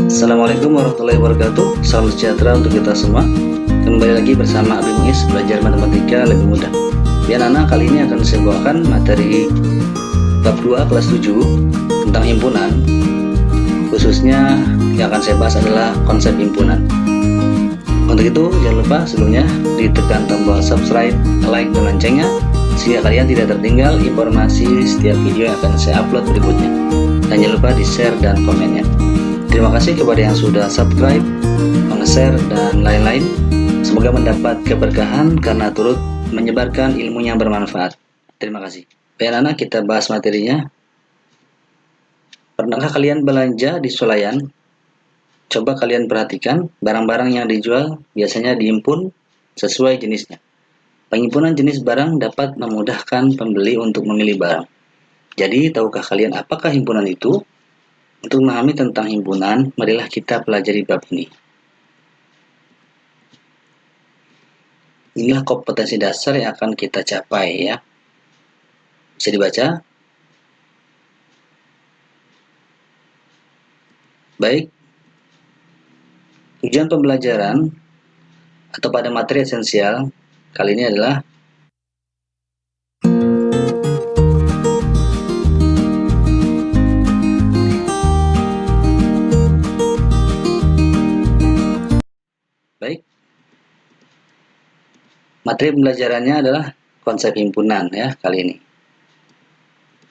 Assalamualaikum warahmatullahi wabarakatuh. Salam sejahtera untuk kita semua. Kembali lagi bersama Abi Muiz, belajar matematika lebih mudah. Ya anak, kali ini akan saya bawakan materi bab 2 kelas 7 tentang himpunan. Khususnya yang akan saya bahas adalah konsep himpunan. Untuk itu jangan lupa sebelumnya ditekan tombol subscribe, like, dan loncengnya sehingga kalian tidak tertinggal informasi setiap video yang akan saya upload berikutnya. Dan jangan lupa di share dan komennya. Terima kasih kepada yang sudah subscribe, meng-share, dan lain-lain. Semoga mendapat keberkahan karena turut menyebarkan ilmu yang bermanfaat. Terima kasih. Baik anak, kita bahas materinya. Pernahkah kalian belanja di swalayan? Coba kalian perhatikan, barang-barang yang dijual biasanya dihimpun sesuai jenisnya. Penghimpunan jenis barang dapat memudahkan pembeli untuk memilih barang. Jadi, tahukah kalian apakah himpunan itu? Untuk memahami tentang himpunan, marilah kita pelajari bab ini. Inilah kompetensi dasar yang akan kita capai ya. Bisa dibaca? Baik. Tujuan pembelajaran atau pada materi esensial kali ini adalah baik. Materi pembelajarannya adalah konsep himpunan ya kali ini.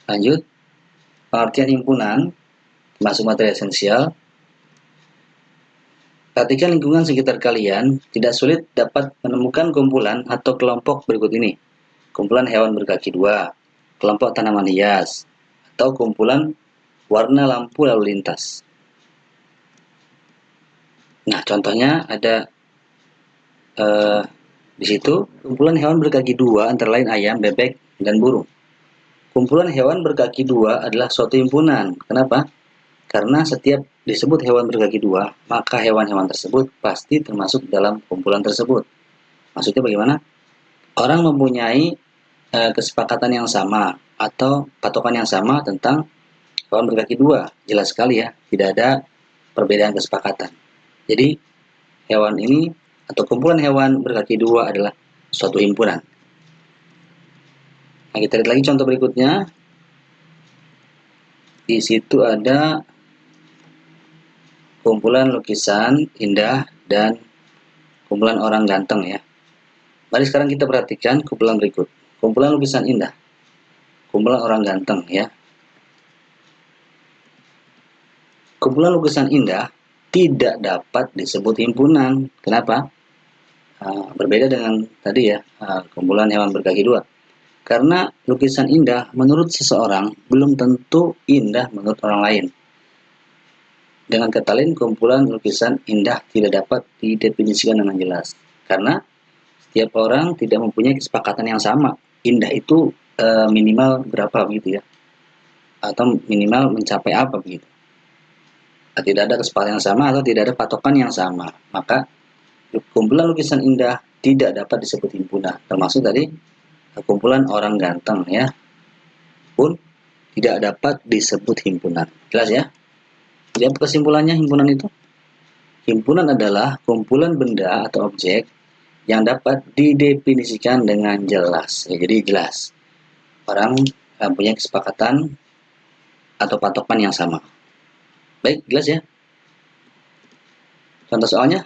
Lanjut. Pengertian himpunan masuk materi esensial. Perhatikan lingkungan sekitar kalian, tidak sulit dapat menemukan kumpulan atau kelompok berikut ini. Kumpulan hewan berkaki dua, kelompok tanaman hias, atau kumpulan warna lampu lalu lintas. Nah, contohnya ada di situ kumpulan hewan berkaki dua antara lain ayam, bebek, dan burung. Kumpulan hewan berkaki dua adalah suatu himpunan. Kenapa? Karena setiap disebut hewan berkaki dua, maka hewan-hewan tersebut pasti termasuk dalam kumpulan tersebut. Maksudnya bagaimana? Orang mempunyai kesepakatan yang sama atau patokan yang sama tentang hewan berkaki dua. Jelas sekali ya, tidak ada perbedaan kesepakatan. Jadi, hewan ini atau kumpulan hewan berkaki dua adalah suatu himpunan. Nah, kita lihat lagi contoh berikutnya. Di situ ada kumpulan lukisan indah dan kumpulan orang ganteng ya. Mari sekarang kita perhatikan kumpulan berikut. Kumpulan lukisan indah, kumpulan orang ganteng ya. Kumpulan lukisan indah tidak dapat disebut himpunan. Kenapa? Berbeda dengan tadi ya, kumpulan hewan berkaki dua. Karena lukisan indah menurut seseorang belum tentu indah menurut orang lain. Dengan kata lain, kumpulan lukisan indah tidak dapat didefinisikan dengan jelas. Karena setiap orang tidak mempunyai kesepakatan yang sama. Indah itu minimal berapa begitu ya. Atau minimal mencapai apa begitu. Tidak ada kesepakatan yang sama atau tidak ada patokan yang sama. Maka kumpulan lukisan indah tidak dapat disebut himpunan. Termasuk tadi kumpulan orang ganteng ya pun tidak dapat disebut himpunan. Jelas ya? Jadi apa kesimpulannya himpunan itu? Himpunan adalah kumpulan benda atau objek yang dapat didefinisikan dengan jelas. Ya, jadi jelas. Orang punya kesepakatan atau patokan yang sama. Baik, jelas ya? Contoh soalnya,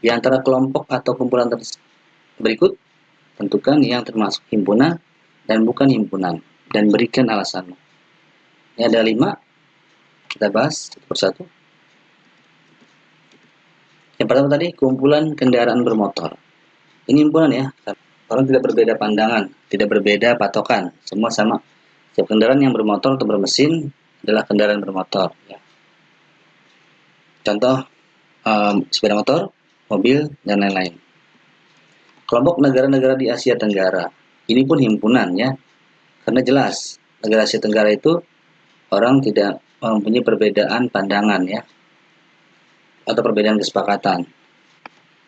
di antara kelompok atau kumpulan berikut, tentukan yang termasuk himpunan dan bukan himpunan, dan berikan alasannya. Ini ada 5, kita bahas satu persatu. Yang pertama tadi, kumpulan kendaraan bermotor. Ini himpunan ya, orang tidak berbeda pandangan, tidak berbeda patokan, semua sama. Setiap kendaraan yang bermotor atau bermesin adalah kendaraan bermotor. Ya. Contoh, sepeda motor, mobil, dan lain-lain. Kelompok negara-negara di Asia Tenggara. Ini pun himpunan ya. Karena jelas, negara Asia Tenggara itu orang tidak mempunyai perbedaan pandangan ya. Atau perbedaan kesepakatan.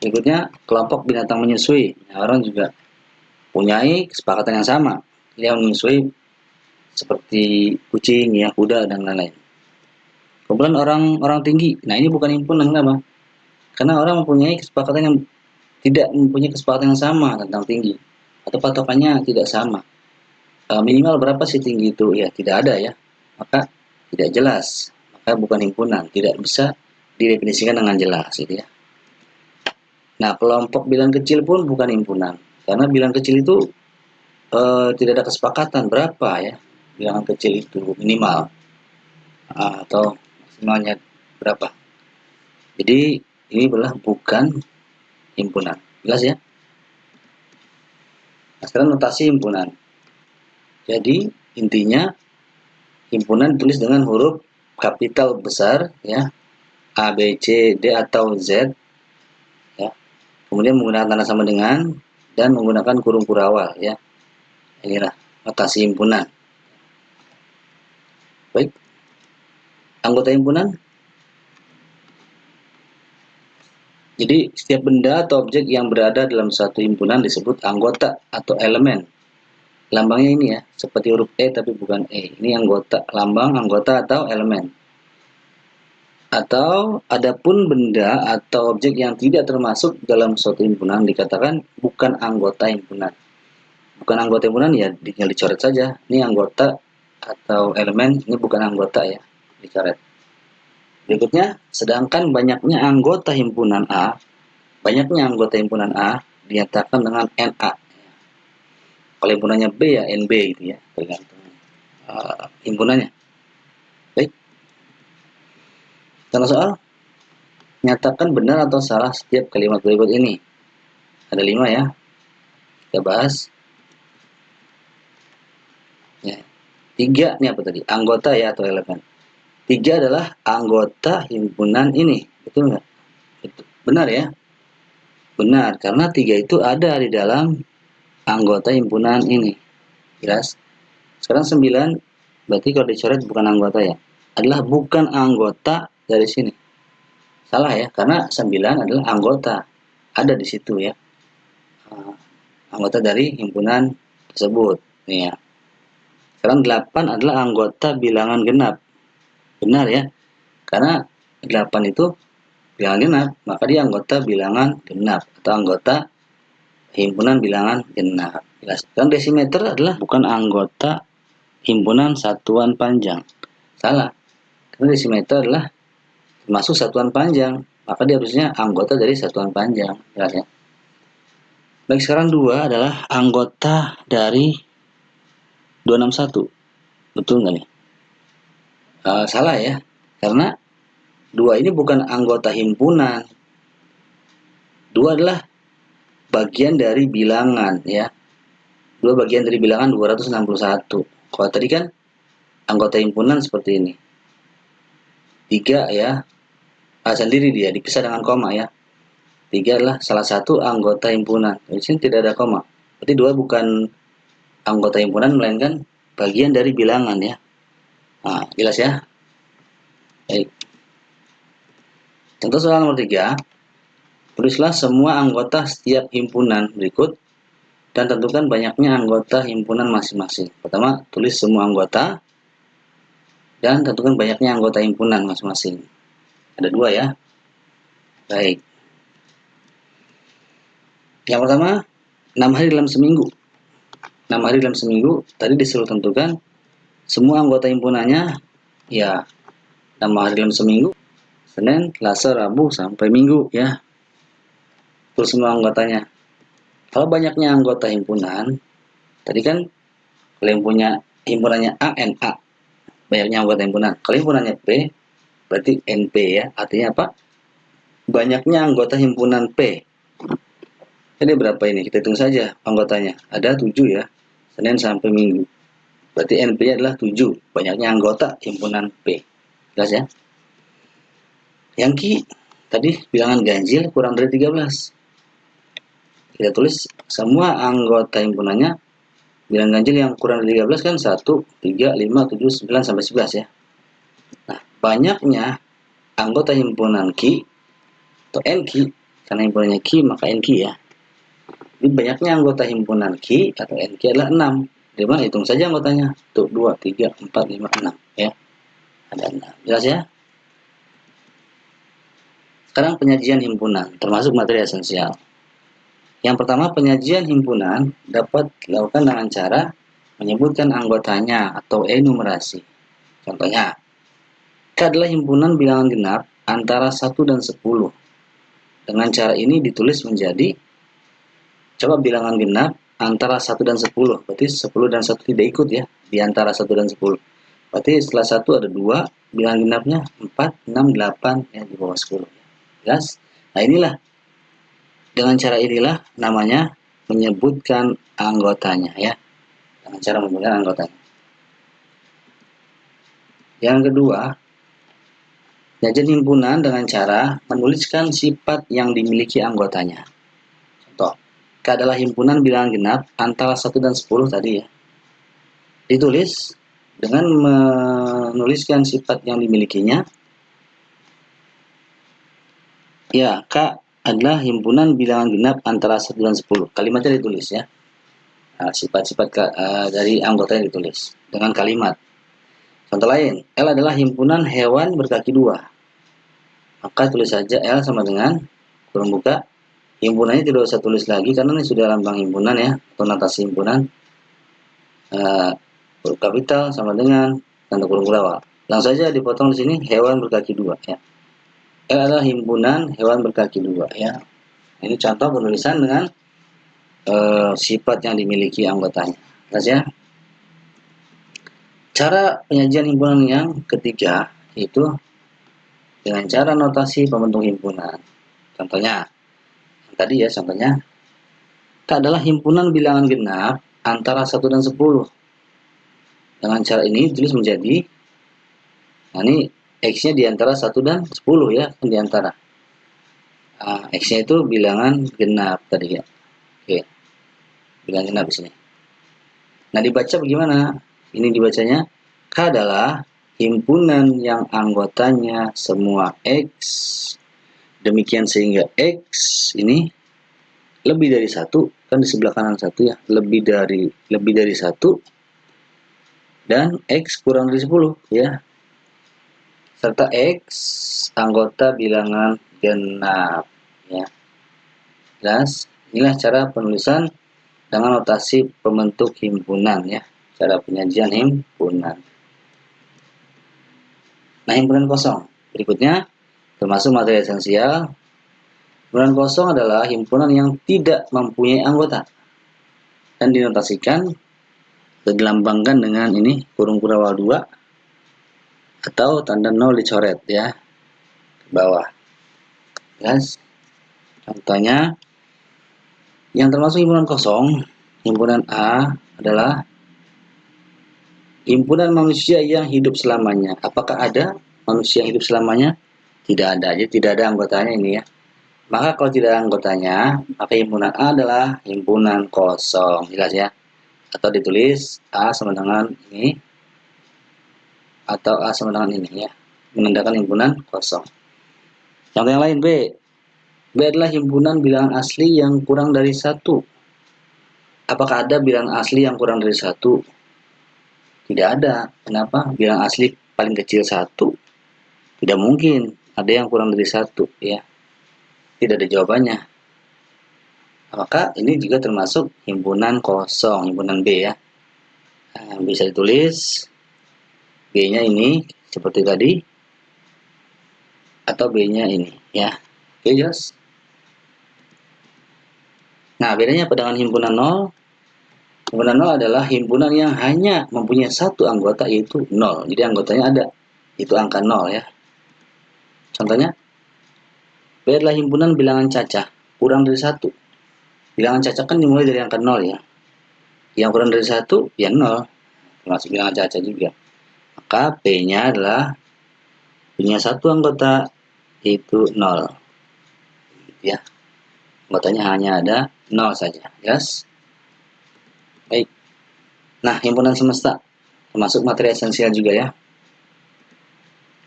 Berikutnya, kelompok binatang menyusui. Nah, orang juga mempunyai kesepakatan yang sama. Dia menyusui seperti kucing ya, kuda, dan lain-lain. Kumpulan orang tinggi. Nah, ini bukan himpunan, kenapa? Karena orang mempunyai kesepakatan yang tidak mempunyai kesepakatan yang sama tentang tinggi, atau patokannya tidak sama. Minimal berapa sih tinggi itu? Ya, tidak ada ya. Maka tidak jelas. Maka bukan himpunan, tidak bisa didefinisikan dengan jelas gitu ya. Nah, kelompok bilangan kecil pun bukan himpunan. Karena bilangan kecil itu tidak ada kesepakatan berapa ya bilangan kecil itu minimal atau maksimalnya berapa. Jadi ini adalah bukan himpunan. Jelas ya? Nah, sekarang notasi himpunan. Jadi intinya himpunan ditulis dengan huruf kapital besar ya, A, B, C, D atau Z ya. Kemudian menggunakan tanda sama dengan dan menggunakan kurung kurawal ya. Inilah notasi himpunan. Baik. Anggota himpunan. Jadi setiap benda atau objek yang berada dalam satu himpunan disebut anggota atau elemen. Lambangnya ini ya, seperti huruf E tapi bukan E. Ini anggota, lambang anggota atau elemen. Atau adapun benda atau objek yang tidak termasuk dalam suatu himpunan dikatakan bukan anggota himpunan. Bukan anggota himpunan ya tinggal dicoret saja. Ini anggota atau elemen, ini bukan anggota ya, dicoret. Berikutnya, sedangkan banyaknya anggota himpunan A dinyatakan dengan NA. Kalau himpunannya B ya NB gitu ya, tergantung himpunannya. Baik. Contoh soal, nyatakan benar atau salah setiap kalimat berikut ini. Ada 5 ya. Kita bahas. Ya. 3 ini apa tadi? Anggota ya atau elemen. 3 adalah anggota himpunan ini. Betul nggak? Benar ya? Benar, karena 3 itu ada di dalam anggota himpunan ini. Jelas? Sekarang 9, berarti kalau dicoret bukan anggota ya. Adalah bukan anggota dari sini. Salah ya, karena 9 adalah anggota. Ada di situ ya. Anggota dari himpunan tersebut. Nih ya. Sekarang 8 adalah anggota bilangan genap. Benar ya, karena 8 itu bilangan genap, maka dia anggota bilangan genap atau anggota himpunan bilangan genap. Jelas. Dan desimeter adalah bukan anggota himpunan satuan panjang. Salah, karena desimeter adalah termasuk satuan panjang, maka dia harusnya anggota dari satuan panjang. Jelas ya. Baik, sekarang 2 adalah anggota dari 261. Betul nggak nih? Salah ya, karena 2 ini bukan anggota himpunan. 2 adalah bagian dari bilangan ya. 2 bagian dari bilangan 261. Kalau tadi kan anggota himpunan seperti ini. 3 ya, sendiri dia dipisah dengan koma ya. 3 adalah salah satu anggota himpunan. Di sini tidak ada koma. Berarti 2 bukan anggota himpunan melainkan bagian dari bilangan ya. Nah, jelas ya? Baik. Contoh soal nomor 3. Tulislah semua anggota setiap himpunan berikut dan tentukan banyaknya anggota himpunan masing-masing. Pertama, tulis semua anggota dan tentukan banyaknya anggota himpunan masing-masing. Ada 2 ya. Baik. Yang pertama, 6 hari dalam seminggu. 6 hari dalam seminggu, tadi disuruh tentukan semua anggota himpunannya, ya 6 hari dalam seminggu, Senin, Selasa, Rabu, sampai Minggu ya. Itu semua anggotanya. Kalau banyaknya anggota himpunan, tadi kan kalau yang punya himpunannya A, NA, banyaknya anggota himpunan. Kalau himpunannya P, berarti NP ya. Artinya apa? Banyaknya anggota himpunan P. Jadi berapa ini? Kita hitung saja anggotanya. Ada 7 ya, Senin sampai Minggu. Berarti NP adalah 7. Banyaknya anggota himpunan P. Jelas ya? Yang Q, tadi bilangan ganjil kurang dari 13. Kita tulis semua anggota himpunannya, bilangan ganjil yang kurang dari 13 kan 1, 3, 5, 7, 9, sampai 11 ya. Nah, banyaknya anggota himpunan Q atau NQ, karena himpunannya Q maka NQ ya. Jadi banyaknya anggota himpunan Q atau NQ adalah 6. Dimana hitung saja anggotanya. Tuh 2, 3, 4, 5, 6 ya. Ada 6. Jelas ya? Sekarang penyajian himpunan, termasuk materi esensial. Yang pertama, penyajian himpunan dapat dilakukan dengan cara menyebutkan anggotanya atau enumerasi. Contohnya, K adalah himpunan bilangan genap antara 1 dan 10. Dengan cara ini ditulis menjadi, coba bilangan genap antara 1 dan 10. Berarti 10 dan 1 tidak ikut ya, di antara 1 dan 10. Berarti setelah 1 ada 2, bilangan genapnya 4, 6, 8, ya di bawah 10. Jelas? Nah inilah, dengan cara inilah namanya menyebutkan anggotanya ya. Dengan cara menyebutkan anggotanya. Yang kedua, penyajian himpunan dengan cara menuliskan sifat yang dimiliki anggotanya. Contoh, K adalah himpunan bilangan genap antara 1 dan 10 tadi ya. Ditulis dengan menuliskan sifat yang dimilikinya. Ya, K adalah himpunan bilangan genap antara 1 dan 10. Kalimatnya ditulis ya. Nah, sifat-sifat dari anggotanya ditulis dengan kalimat. Contoh lain, L adalah himpunan hewan berkaki 2. Maka tulis saja L sama dengan kurung buka. Himpunannya tidak usah tulis lagi karena ini sudah lambang himpunan ya, atau notasi himpunan. Huruf kapital sama dengan tanda kurung bawah. Langsung saja dipotong di sini hewan berkaki 2 ya. L adalah himpunan hewan berkaki 2 ya. Ini contoh penulisan dengan sifat yang dimiliki anggotanya. Jelas ya? Cara penyajian himpunan yang ketiga itu dengan cara notasi pembentuk himpunan. Contohnya, yang tadi ya contohnya, K adalah himpunan bilangan genap antara 1 dan 10. Dengan cara ini tulis menjadi, nah ini X-nya di antara 1 dan 10 ya, di antara. Nah, X-nya itu bilangan genap tadi ya. Oke, bilangan genap di sini. Nah, dibaca bagaimana? Ini dibacanya, K adalah himpunan yang anggotanya semua X. Demikian sehingga X ini lebih dari 1, kan di sebelah kanan 1 ya, lebih dari 1 dan X kurang dari 10 ya. Serta X anggota bilangan genap ya. Jelas? Inilah cara penulisan dengan notasi pembentuk himpunan ya, cara penyajian himpunan. Nah, himpunan kosong berikutnya termasuk materi esensial. Himpunan kosong adalah himpunan yang tidak mempunyai anggota dan dinotasikan atau dilambangkan dengan ini kurung kurawal 2 atau tanda 0 dicoret ya ke bawah. Jelas? Contohnya yang termasuk himpunan kosong, himpunan A adalah himpunan manusia yang hidup selamanya. Apakah ada manusia yang hidup selamanya? Tidak ada, jadi tidak ada anggotanya ini ya. Maka kalau tidak ada anggotanya, maka himpunan A adalah himpunan kosong. Jelas ya? Atau ditulis A sama dengan ini, atau A sama dengan ini ya. Menandakan himpunan kosong. Contoh yang lain B. B adalah himpunan bilangan asli yang kurang dari 1. Apakah ada bilangan asli yang kurang dari 1? Tidak ada. Kenapa? Bilangan asli paling kecil 1. Tidak mungkin ada yang kurang dari 1 ya. Tidak ada jawabannya. Maka ini juga termasuk himpunan kosong, himpunan B ya. Nah, bisa ditulis B-nya ini seperti tadi atau B-nya ini ya. Oke, jelas? Nah, bedanya apa dengan himpunan 0? Himpunan 0 adalah himpunan yang hanya mempunyai satu anggota yaitu 0. Jadi anggotanya ada. Itu angka 0 ya. Contohnya, B adalah himpunan bilangan cacah kurang dari 1. Bilangan cacah kan dimulai dari angka 0 ya. Yang kurang dari 1 ya 0. Termasuk bilangan cacah juga. Maka P-nya adalah punya satu anggota yaitu 0. Ya. Anggotanya hanya ada 0 saja. Yes? Baik. Nah, himpunan semesta termasuk materi esensial juga ya.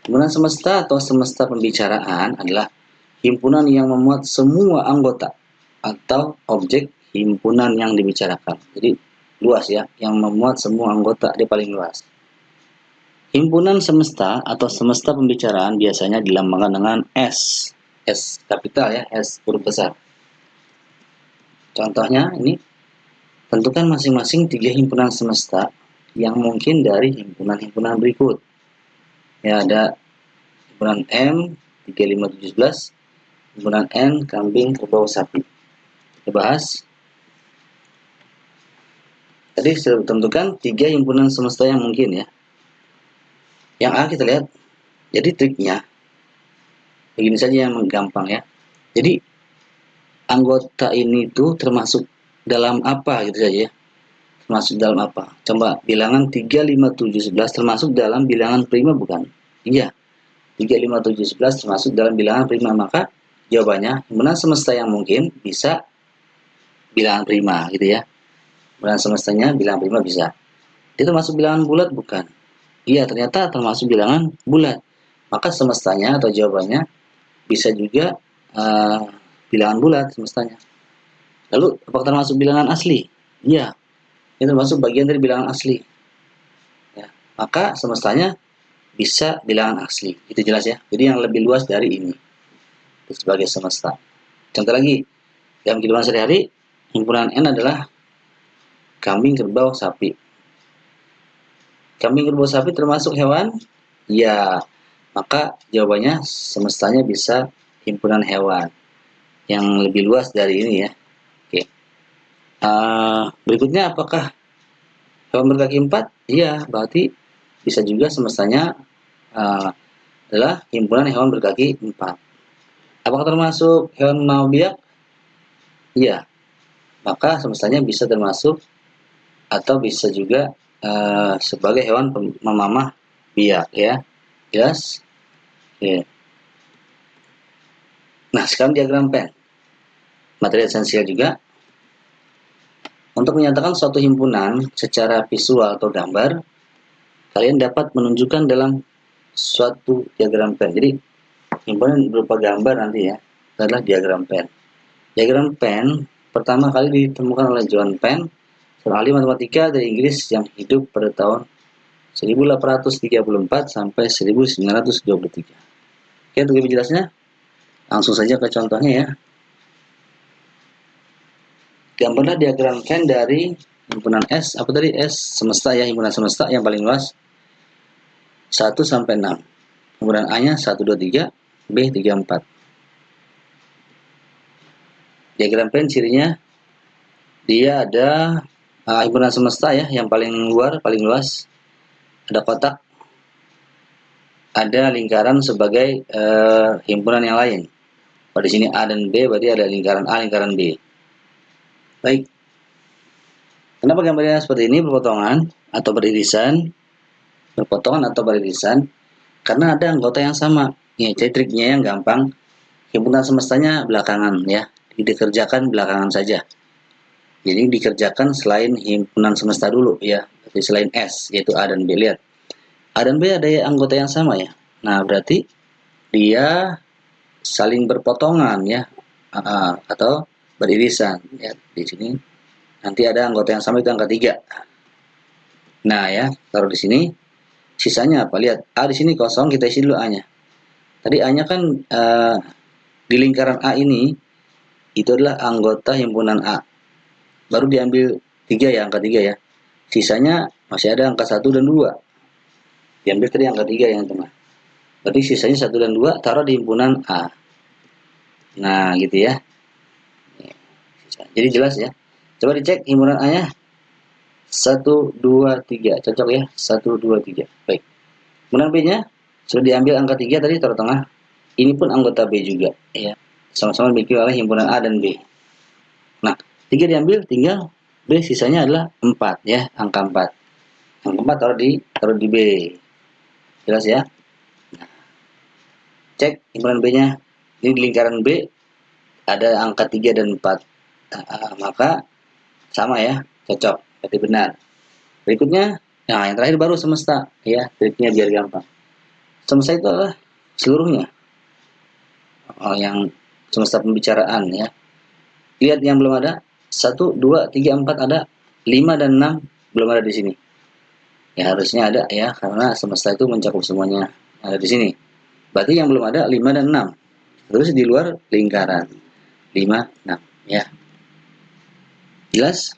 Himpunan semesta atau semesta pembicaraan adalah himpunan yang memuat semua anggota atau objek himpunan yang dibicarakan. Jadi luas ya, yang memuat semua anggota, dia paling luas. Himpunan semesta atau semesta pembicaraan biasanya dilambangkan dengan S. S kapital ya, S huruf besar. Contohnya ini, tentukan masing-masing 3 himpunan semesta yang mungkin dari himpunan-himpunan berikut. Ya, ada himpunan M 3517, himpunan N kambing, kerbau, sapi. Kita bahas. Tadi sudah tentukan 3 himpunan semesta yang mungkin ya. Yang A kita lihat. Jadi triknya begini saja yang gampang ya. Jadi anggota ini tuh termasuk dalam apa gitu saja ya. Termasuk dalam apa? Coba bilangan 3, 5, 7, 11 termasuk dalam bilangan prima bukan? Iya. 3, 5, 7, 11 termasuk dalam bilangan prima. Maka jawabannya himpunan semesta yang mungkin bisa bilangan prima gitu ya. Himpunan semestanya bilangan prima bisa. Dia termasuk bilangan bulat bukan? Iya, ternyata termasuk bilangan bulat. Maka semestanya atau jawabannya bisa juga bilangan bulat semestanya. Lalu apakah termasuk bilangan asli? Iya, ini termasuk bagian dari bilangan asli. Ya, maka semestanya bisa bilangan asli. Itu jelas ya. Jadi yang lebih luas dari ini itu sebagai semesta. Contoh lagi, dalam kehidupan sehari-hari, himpunan N adalah kambing, kerbau, sapi. Kambing, kerbau, sapi termasuk hewan? Ya, maka jawabannya semestanya bisa himpunan hewan. Yang lebih luas dari ini ya. Oke. Berikutnya apakah hewan berkaki 4? Iya, berarti bisa juga semestanya adalah himpunan hewan berkaki 4. Apakah termasuk hewan mau biak? Iya, maka semestanya bisa termasuk atau bisa juga sebagai hewan memamah biak ya. Jelas? Oke. Nah, sekarang diagram Venn. Materi esensial juga. Untuk menyatakan suatu himpunan secara visual atau gambar, kalian dapat menunjukkan dalam suatu diagram Venn. Jadi, himpunan berupa gambar nanti ya, adalah diagram Venn. Diagram Venn pertama kali ditemukan oleh John Venn, seorang ahli matematika dari Inggris yang hidup pada tahun 1834 sampai 1923. Oke, untuk lebih jelasnya, langsung saja ke contohnya ya. Gambarlah diagram Venn dari himpunan S, apa tadi? S semesta ya, himpunan semesta yang paling luas 1 sampai 6. Himpunan A-nya 1, 2, 3, B 3, 4. Diagram Venn cirinya dia ada himpunan semesta ya, yang paling luar, paling luas. Ada kotak, ada lingkaran sebagai himpunan yang lain. Pada sini A dan B, berarti ada lingkaran A, lingkaran B. Baik. Kenapa gambarnya seperti ini, berpotongan atau beririsan? Berpotongan atau beririsan karena ada anggota yang sama. Ya, jadi triknya yang gampang. Himpunan semestanya belakangan ya, dikerjakan belakangan saja. Jadi dikerjakan selain himpunan semesta dulu ya, jadi selain S yaitu A dan B. Lihat, A dan B ada anggota yang sama ya. Nah, berarti dia saling berpotongan ya, atau beririsan ya. Di sini nanti ada anggota yang sama, itu angka 3. Nah ya, taruh di sini. Sisanya apa? Lihat, A di sini kosong, kita isi dulu A-nya. Tadi A-nya kan di lingkaran A ini itu adalah anggota himpunan A. Baru diambil 3 ya, angka 3 ya. Sisanya masih ada angka 1 dan 2. Diambil tadi angka 3 yang tengah. Berarti sisanya 1 dan 2 taruh di himpunan A. Nah, gitu ya. Jadi jelas ya. Coba dicek himpunan A-nya. 1, 2, 3. Cocok ya. 1, 2, 3. Baik. Himpunan B-nya sudah diambil angka 3 tadi, taruh tengah. Ini pun anggota B juga ya. Sama-sama dimiliki oleh himpunan A dan B. Nah, 3 diambil, tinggal B, sisanya adalah 4 ya, angka 4. Angka 4 taruh di B. Jelas ya? Nah, cek himpunan B-nya. Ini di lingkaran B ada angka 3 dan 4. Maka sama ya, cocok, berarti benar. Berikutnya, nah yang terakhir baru semesta ya, triknya biar gampang. Semesta itu adalah seluruhnya. Yang semesta pembicaraan ya. Lihat yang belum ada, 1, 2, 3, 4 ada, 5 dan 6 belum ada di sini. Ya harusnya ada ya, karena semesta itu mencakup semuanya ada di sini. Berarti yang belum ada 5 dan 6. Terus di luar lingkaran 5, 6 ya. Jelas?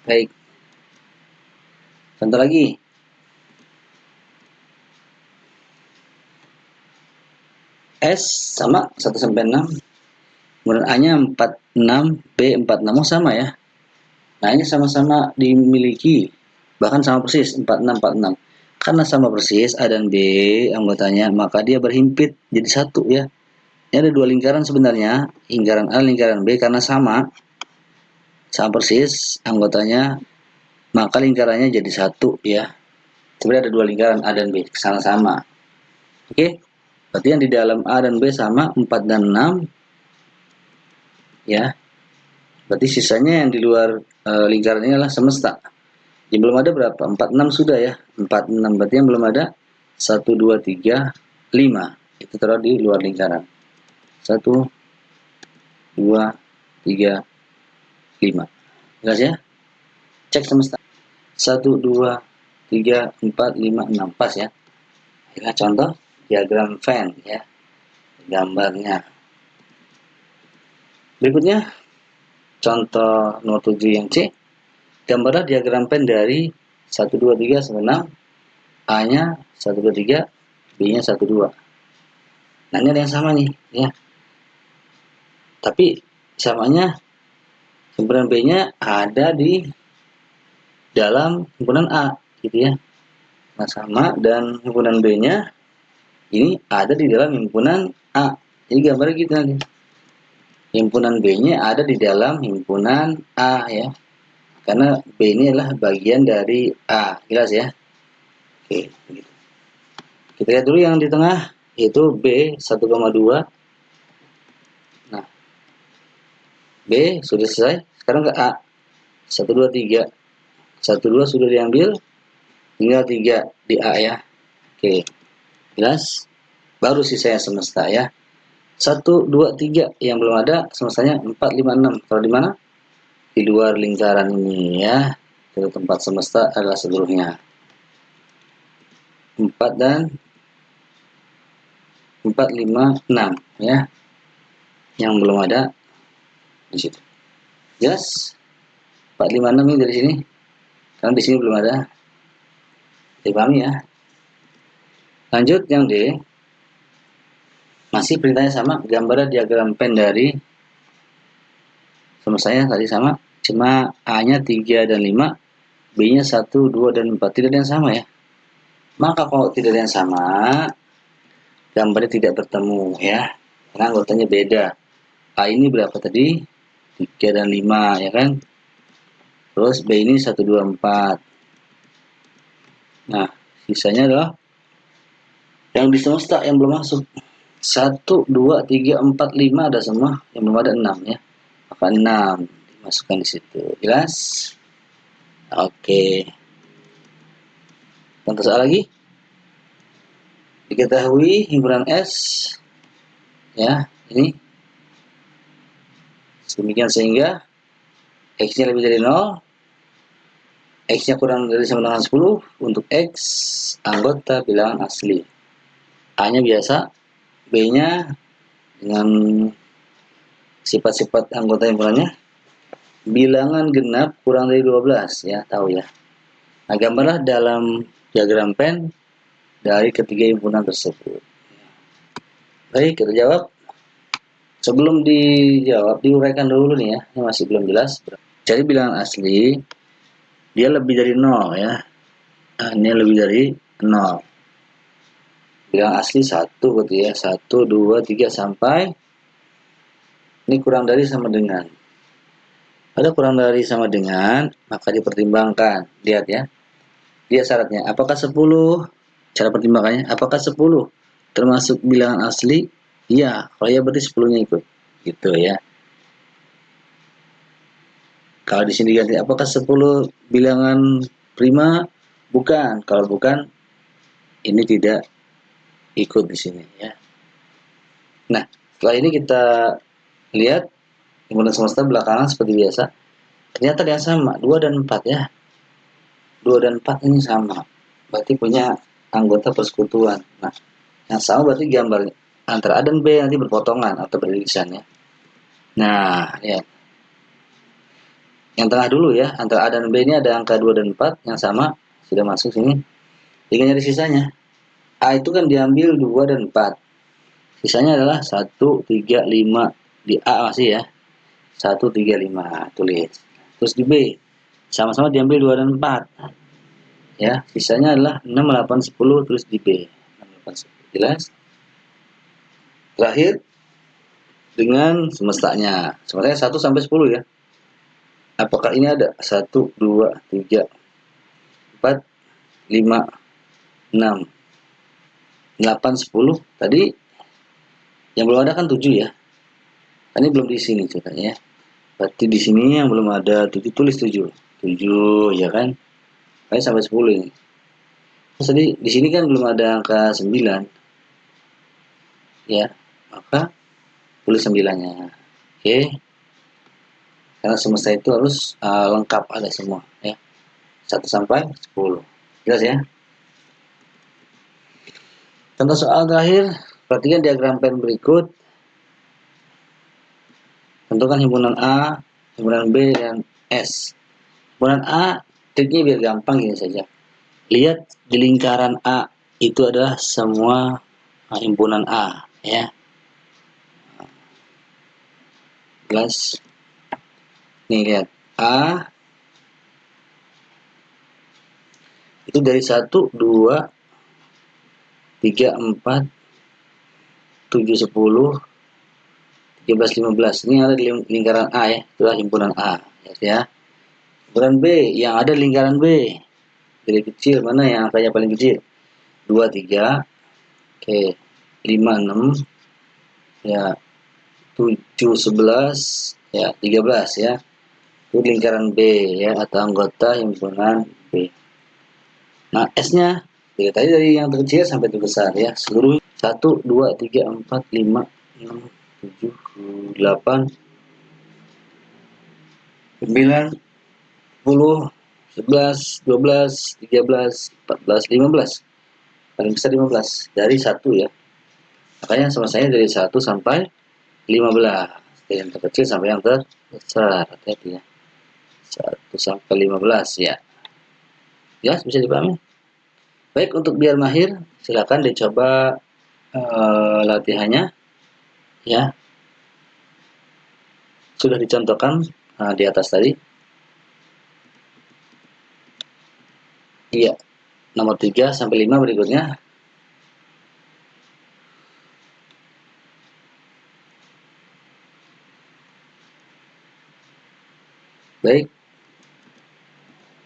Baik. Contoh lagi. S sama 1 sampai 6. Kemudian A-nya 46, B 46 sama ya. Nah, ini sama-sama dimiliki, bahkan sama persis 46 46. Karena sama persis A dan B anggotanya, maka dia berhimpit jadi satu ya. Ini ada dua lingkaran sebenarnya, lingkaran A, lingkaran B, karena sama persis anggotanya, maka lingkarannya jadi satu ya. Sebenarnya ada dua lingkaran A dan B, sama-sama. Oke, berarti yang di dalam A dan B sama 4 dan 6 ya. Berarti sisanya yang di luar lingkaran ini adalah semesta. Yang belum ada berapa? 46 sudah ya. 46 berarti yang belum ada 1 2 3 5. Itu taruh di luar lingkaran. 1 2 3 5. Jelas ya? Cek semesta. 1 2 3 4 5 6 pas ya. Inilah contoh diagram Venn ya. Gambarnya. Berikutnya contoh nomor 7 yang C. Gambarlah diagram Venn dari 1 2 3 sampai 6. A-nya 1 2 3, B-nya 1 2. Nah, ini ada yang sama nih ya. Tapi samanya himpunan B-nya ada di dalam himpunan A gitu ya. Nah, sama dan himpunan B-nya ini ada di dalam himpunan A. Jadi gambarnya gitu nanti. Himpunan B-nya ada di dalam himpunan A ya. Karena B ini adalah bagian dari A. Jelas ya? Oke, gitu. Kita lihat dulu yang di tengah, yaitu B 1,2. Nah, B sudah selesai. Sekarang ke A. 1 2 3. 1 2 sudah diambil. Tinggal 3 di A ya. Oke. Jelas? Baru sisanya semesta ya. 1 2 3 yang belum ada semestanya 4 5 6. Kalau di mana? Di luar lingkaran ini ya. Jadi tempat semesta adalah seluruhnya. 4 dan 4 5 6 ya. Yang belum ada di situ. Jelas? 4 5 6 ini dari sini. Karena di sini belum ada. Dipahami ya. Lanjut yang D. Masih perintahnya sama, gambar diagram Venn dari semestanya tadi sama, cuma A-nya 3 dan 5, B-nya 1, 2, dan 4. Tidak ada yang sama ya. Maka kalau tidak ada yang sama, gambarnya tidak bertemu ya. Karena anggotanya beda. A ini berapa tadi? 3 dan 5 ya kan. Terus B ini 1, 2, 4. Nah, sisanya adalah yang di semesta yang belum masuk. 1, 2, 3, 4, 5 ada semua, yang belum ada 6 ya. Maka 6 dimasukkan di situ. Jelas? Oke. Contoh soal lagi. Diketahui himpunan S ya, ini demikian sehingga X-nya lebih dari 0, X-nya kurang dari sama dengan 10 untuk X anggota bilangan asli. A-nya biasa, B-nya dengan sifat-sifat anggota himpunannya bilangan genap kurang dari 12 ya, tahu ya. Nah, gambarlah dalam diagram Venn dari ketiga himpunan tersebut. Baik, kita jawab. Sebelum dijawab, diuraikan dulu nih ya, ini masih belum jelas. Cari bilangan asli, dia lebih dari 0 ya. Nah, ini lebih dari 0. Bilangan asli 1 berarti ya, 1, 2, 3 sampai ini kurang dari sama dengan. Ada kurang dari sama dengan, maka dipertimbangkan. Lihat ya. Dia syaratnya, apakah 10? Cara pertimbangannya, apakah 10 termasuk bilangan asli? Iya, kalau ya berarti 10-nya ikut. Gitu ya. Kalau di sini ganti, apakah 10 bilangan prima? Bukan. Kalau bukan, ini tidak ikut di sini ya. Nah, setelah ini kita lihat himpunan semesta belakangan seperti biasa. Ternyata dia sama, 2 dan 4 ya. 2 dan 4 ini sama. Berarti punya anggota persekutuan. Nah, yang sama berarti gambarnya. antara A dan B nanti berpotongan atau beririsan ya. Nah, lihat. Yang tengah dulu ya, antara A dan B ini ada angka 2 dan 4 yang sama, sudah masuk sini. Tinggal nyari sisanya. A itu kan diambil 2 dan 4. Sisanya adalah 1, 3, 5. Di A masih ya. 1, 3, 5. Tulis. Terus di B. Sama-sama diambil 2 dan 4. Ya, sisanya adalah 6, 8, 10. Terus di B. 6, 8, 10. Jelas? Terakhir, dengan semestanya. Semestanya 1 sampai 10 ya. Apakah ini ada? 1, 2, 3, 4, 5, 6, 8, 10. Tadi yang belum ada kan 7 ya. Ini belum di sini ceritanya ya. Berarti di sini yang belum ada 7, tulis 7. 7 ya kan. Baik sampai 10 ini. Terus tadi di sini kan belum ada angka 9. Ya, maka tulis 9-nya. Oke. Karena semesta itu harus lengkap ada semua ya. 1 sampai 10. Jelas ya? Contoh soal terakhir, perhatikan diagram pen berikut. Tentukan himpunan A, himpunan B, dan S. Himpunan A, triknya biar gampang gini saja. Lihat di lingkaran A itu adalah semua himpunan A ya. Jelas? Nih lihat A itu dari 1, 2, 3, 4, 7, 10, 13, 15. Ini ada di lingkaran A ya, itulah himpunan A ya. Himpunan B, yang ada di lingkaran B dari kecil mana yang angkanya paling kecil? 2, 3, oke, 5, 6, ya, 7, 11, ya, 13 ya. Itu lingkaran B ya, atau anggota himpunan B. Nah, S-nya ya, tadi dari yang terkecil sampai terbesar ya. Seluruh 1, 2, 3, 4, 5, 6, 7, 8, 9, 10, 11, 12, 13, 14, 15. Paling besar 15 dari 1 ya. Makanya selesainya dari 1 sampai 15. Dari yang terkecil sampai yang terbesar. Hati-hati ya. 1 sampai 15 ya. Ya, bisa dipahami? Baik, untuk biar mahir, silakan dicoba latihannya ya. Sudah dicontohkan di atas tadi. Iya, nomor 3 sampai 5 berikutnya. Baik,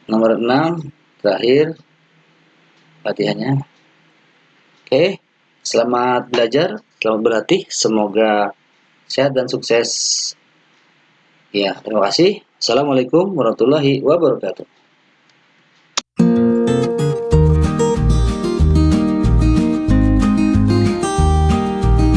nomor 6 terakhir latihannya. Oke, selamat belajar, selamat berlatih, semoga sehat dan sukses. Ya, terima kasih. Assalamualaikum warahmatullahi wabarakatuh.